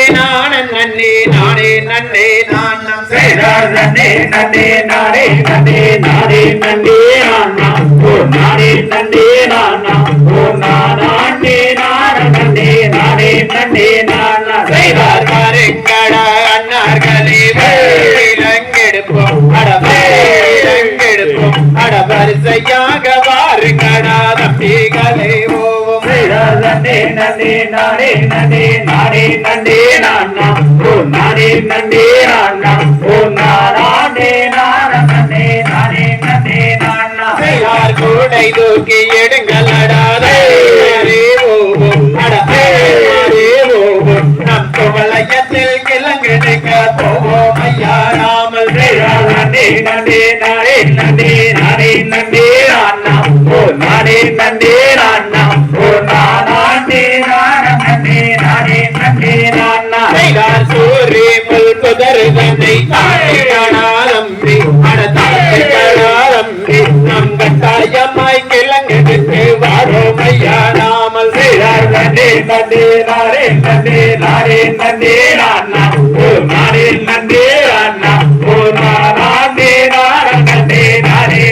நானே நன்னே நானம் செய்தார் நன்னே நன்னே நானே நன்னே நன்னே நானம் ஓ நானே நன்னே நானம் ஓ நானே நன்னே நன்னே நானம் செய்தார் பாருங்கடா அன்னார்களே விலங்கெடுப்போம் அடவெடுப்போம் அடவரிசையாக வாருங்கடா தம்பிகளே ஓவும் நன்னே நன்னே நானே நன்னே நன்னே நானம் ஓ நானே நன்னே நானம் ஓ நானே நன்னே நன்னே நானம் செய்தார் கூடை தூக்கி எடுங்களடாதே ஓவும் அடவே ஓவும் நம் குவளையத்தில் கிழங்கெடுக்க போவோம் ஐயா நாமல் நன்னே நன்னே நானே நன்னே நன்னே நானம் ஓ நானே நன்னே நானம் ஓ நானே நன்னே நன்னே நானம் செய்தார் சூரி முல் குதறுதனை தாழ்த்திகளாலம்பி அடத்தாழ்த்திகளாலம்பி நம் கட்டாயமாய் கிழங்கெடுத்து வாரோம் ஐயா நாமல் செய்தார் நன்னே நன்னே நானே நன்னே நன்னே நானம் ஓ நானே நன்னே நானம் ஓ நானே நன்னே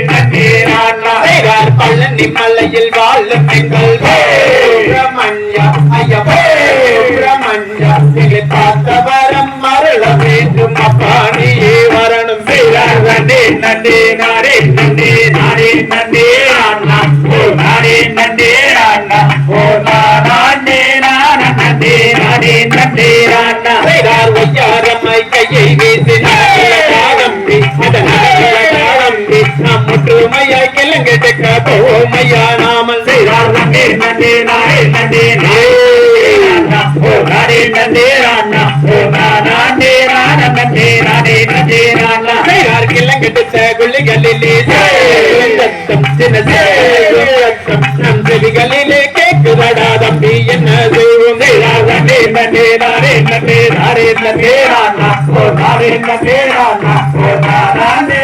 நன்னே நானம் செய்தார் பழனி மலையில் வாழும் எங்கள் சுப்பிரமணியா ஐயா சுப்பிரமணியா எங்களை பார்த்த வரம் மருள வேண்டும் அப்பா நீயே வரணும் செய்தார் நன்னே நன்னே நானே நன்னே நன்னே நானம் ஓ நானே நன்னே நானம் ஓ நானே நன்னே நன்னே நானம் செய்தார் ஒய்யாரம்மை கையை வீசி நடம்பி நடம்பி நாம் ஒற்றுமையாய் கிழங்கெடுக்க போவோம் ஐயா நாமல் செய்தார் நன்னே நன்னே நானே நன்னே நானம் ஓ நானே நன்னே நானம் ஓ நானே நன்னே நன்னே நானம் செய்தார் கிழங்கெடுத்த குள்ளிகளிலே சத்தம் சின்ன சத்தம் நம் செவிகளிலே கேட்குதடா தம்பி என்ன செய்வோம் செய்தார் நன்னே நன்னே நானே நன்னே நன்னே நானம் ஓ நானே நன்னே நானம் ஓ நானே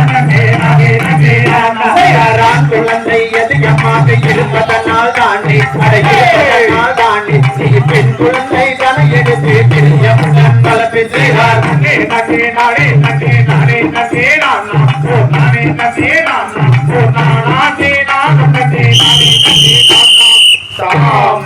நன்னே நன்னே நானம் செய்தாரான் குழந்தை அதிகமாக இருப்பதனால் தாண்டி அடையிருப்பதனால் தாண்டி நீ பெண் குழந்தை தலையெடுத்து பிரியமுடன் வளர்ப்பு செய்தார் நன்னே நானே நன்னே நானம் ஓ நானே நன்னே நானம் ஓ நானே நன்னே நானம் சாம்